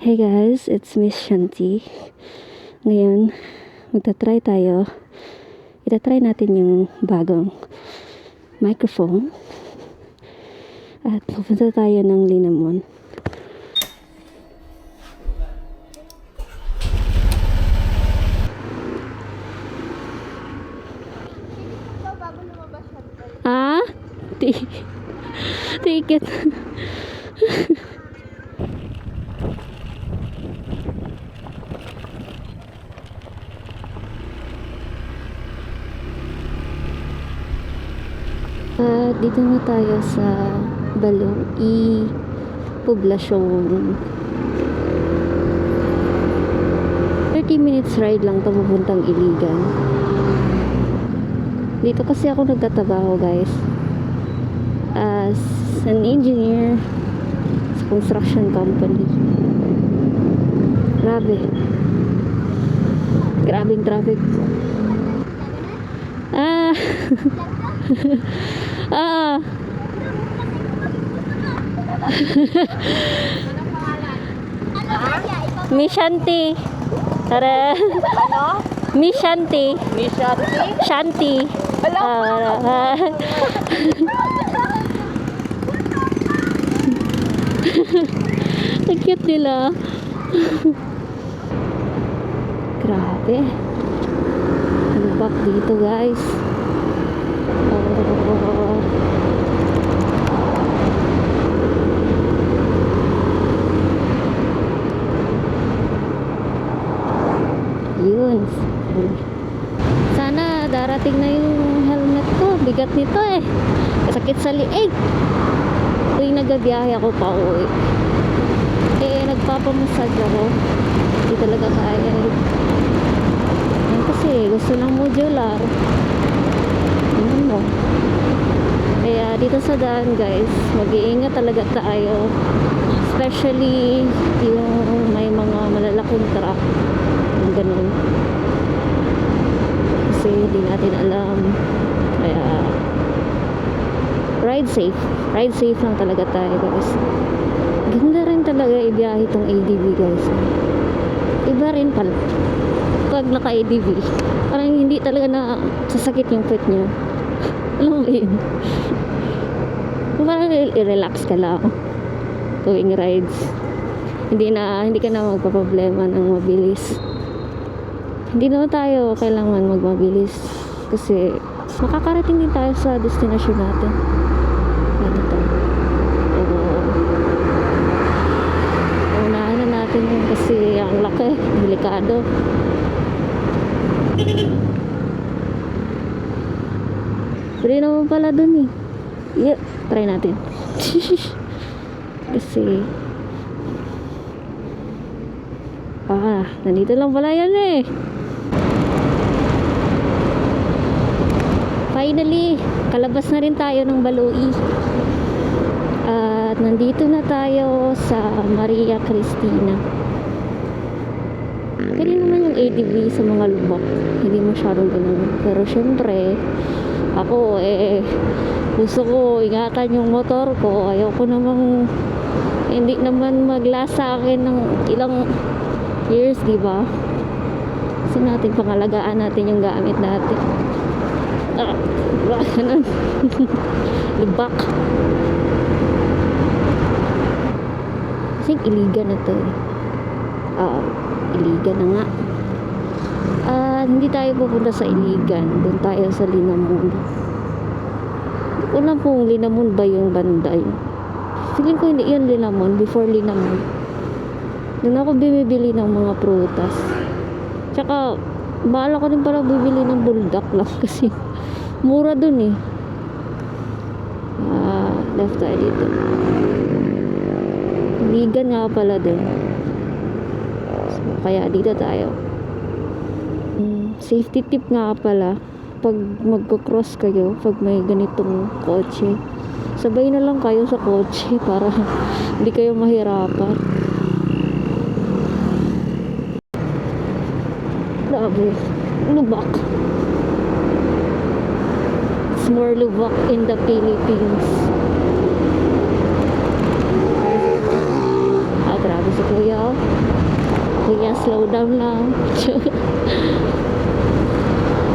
Hey guys, it's Miss Shanti. Ngayon, magta-try tayo. Ita-try natin yung bagong microphone. At pupunta tayo ng Linamon. Ah? Ticket. Dito na tayo sa Baloi Poblasyon. 30 minutes ride lang to papuntang Iligan. Dito kasi ako nagtatrabaho, guys, as an engineer sa construction company. Grabing traffic. Miss Shanti. Tara. Ano? Miss Shanti. Miss Shanti? Shanti. Ang cute nila. Grabe. Lubak dito, guys. Yun. Sana darating na yung helmet ko. Bigat nito eh. Sakit sa liig. Tuwing nagabiyahe ako pa uwi, nagpapamassage ako. Hindi talaga kaya eh. Yan kasi gusto ng modular. Ano mo? Kaya dito sa daan, guys, mag-iingat talaga tayo. Especially yung may mga malalaking truck. Yung ganun. Kasi hindi natin alam. Kaya ride safe lang talaga tayo, guys. Ganda rin talaga ibiyahe itong ADV, guys. Iba rin pala pag naka ADV, parang hindi talaga na sasakit yung foot niya. Alam mo yun, parang i-relax ka lang tuwing rides. Hindi ka na magpaproblema ng mabilis. Hindi naman tayo kailangan magmabilis kasi makakarating din tayo sa destination natin. Ganito. Unahan na natin yun kasi ang laki, delikado. Pwede naman pala dun eh. Yeah, try natin. Kasi nandito lang pala yan eh. Finally, kalabas na rin tayo ng Baloi. At nandito na tayo sa Maria Cristina. Pwede naman yung ATV sa mga lubak, hindi masyadong ganun. Pero syempre, ako gusto ko ingatan yung motor ko. Ayoko namang hindi naman maglast sa akin ng ilang years, diba? Kasi natin pangalagaan natin yung gamit natin. Ganun. Lubak. I think Iligan na to eh. Iligan na nga. Hindi tayo pupunta sa Iligan. Doon tayo sa Linamon. Hindi ko alam kung Linamon ba yung banda yun. Feeling ko hindi yan Linamon. Before Linamon, doon ako bumibili ng mga prutas. Tsaka bahala ko rin pala bibili ng buldak lang kasi mura dun eh. Left tayo dito. Iligan nga pala din. So, kaya dito tayo. Safety tip nga pala, pag magko-cross kayo, pag may ganitong kotse, sabay na lang kayo sa kotse para hindi kayo mahirapan. Grabe, lubak. It's more lubak in the Philippines. Grabe si kuya, oh. slow down lang.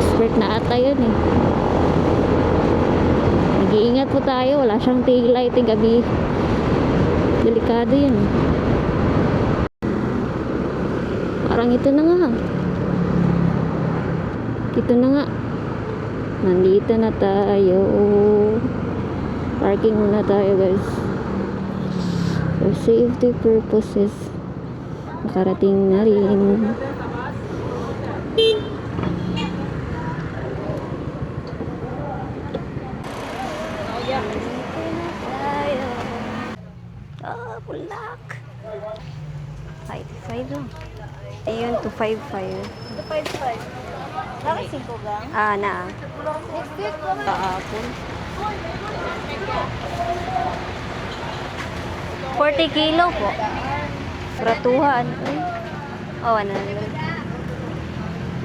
Expert na ata yun eh. Nag-iingat po tayo, wala siyang tail light eh, gabi. Delikado yun. Parang ito na nga. Ito na nga. Nandito na tayo. Parking muna tayo guys. For safety purposes. Nakarating na rin. Oh, bulak. 5 lang. Ayun, 255. 255. Bakit 5 gang? Ah, na. Next week ko na. Kaapon. 40 kilo po. Pratuhan. Oh, 100.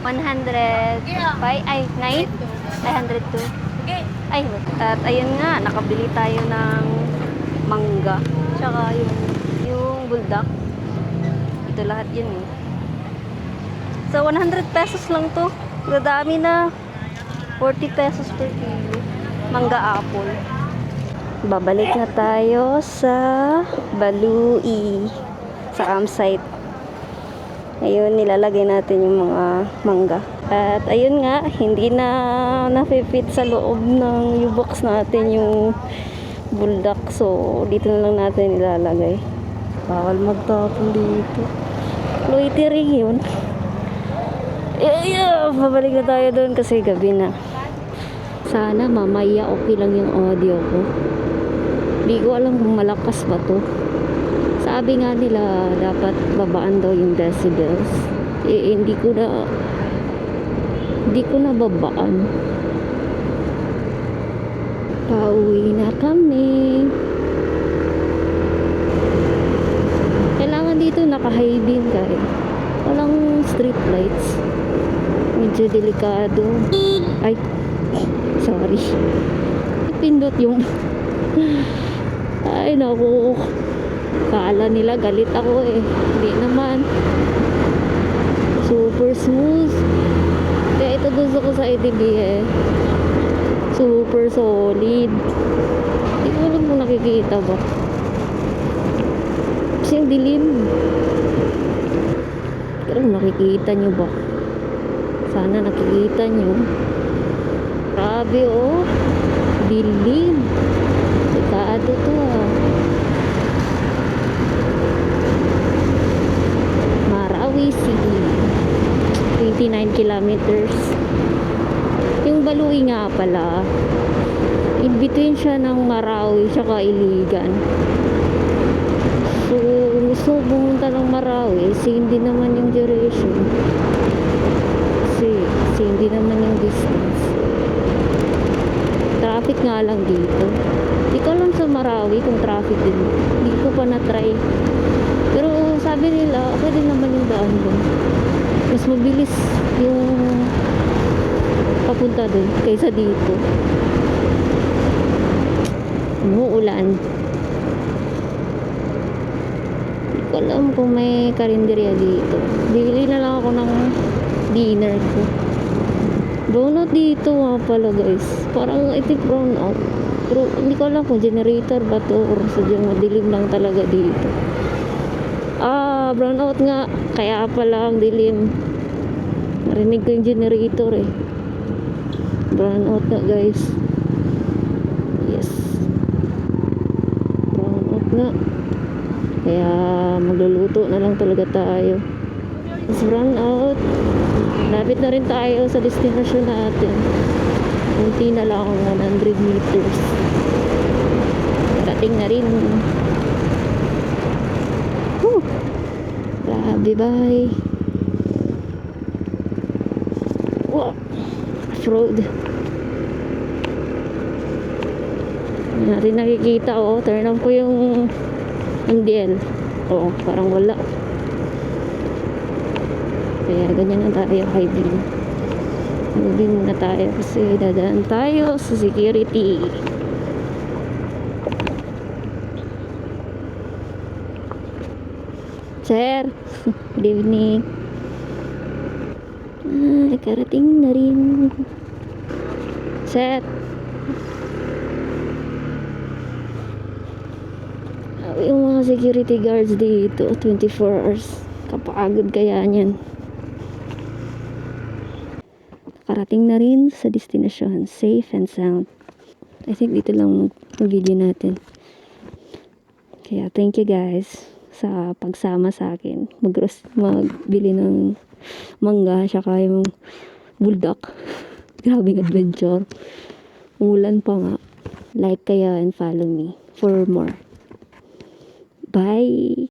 105. Ay, 9? Ay, 102. Okay. Ay, at ayun nga, nakabili tayo ng mangga. Tsaka yung buldak. Ito lahat yun eh. So, 100 pesos lang to. Dadami na. 40 pesos per kilo. Mangga apple. Babalik na tayo sa Balui. Sa campsite. Ayun, nilalagay natin yung mga mangga. At ayun nga, hindi na na-fit sa loob ng U-box natin yung buldak. So, dito na lang natin ilalagay. Bawal magtapon dito. Loitering yun. Babalik na tayo doon kasi gabi na. Sana mamaya okay lang yung audio ko. Hindi ko alam kung malakas ba to. Sabi nga nila dapat babaan daw yung decibels. Hindi ko na babaan. Pauwi na kami. Kailangan dito naka-high beam kahit walang street lights. Medyo delikado. Ay, sorry. Pindot yung ay naku, kala nila galit ako eh. Hindi naman. Super smooth. Kaya ito gusto ko sa ATV eh. Super solid. Hindi ko alam kung nakikita ba. Kasi yung dilim. Pero nakikita nyo ba? Sana nakikita nyo. Grabe oh. Dilim. Dekado to ah. Marawi City. 29 kilometers. Yung Balui nga pala, in between siya ng Marawi tsaka Iligan. So, gusto pumunta ng Marawi, hindi naman yung duration. Kasi hindi naman yung distance. Traffic nga lang dito. Hindi ko alam sa Marawi kung traffic din. Hindi ko pa na-try. Pero sabi nila, okay din naman yung daan doon. Mas mabilis yung papunta doon kaysa dito. Umuulan. Hindi ko alam kung may karinderya dito. Bili na lang ako ng dinner ko. Brownout dito nga pala guys. Parang I think brownout. Pero hindi ko alam kung generator ba to or sadyang madilim lang talaga dito. Brownout nga. Kaya pala ang dilim. Narinig ko yung generator eh. Brownout nga guys. Yes. Brownout nga. Kaya magluluto na lang talaga tayo. It's brownout. Lapit na rin tayo sa destination natin. Kunti na lang 100 meters. Dating na rin. Whew. Grabe, bye. Wow. Off-road. Hindi natin nakikita. Oh, turn off ko yung MDL. Oh, parang wala. Kaya ganyan na tayo, high beam. High beam na tayo kasi dadaan tayo sa security. Sir, good evening. Nakarating na rin. Sir. Yung mga security guards dito, 24 hours. Kapagod kaya niyan. Nakarating na rin sa destinasyon. Safe and sound. I think dito lang ang video natin. Kaya thank you guys sa pagsama sa akin. Magbili ng mangga tsaka yung buldak. Grabing adventure. Umulan pa nga. Like kayo and follow me for more. Bye!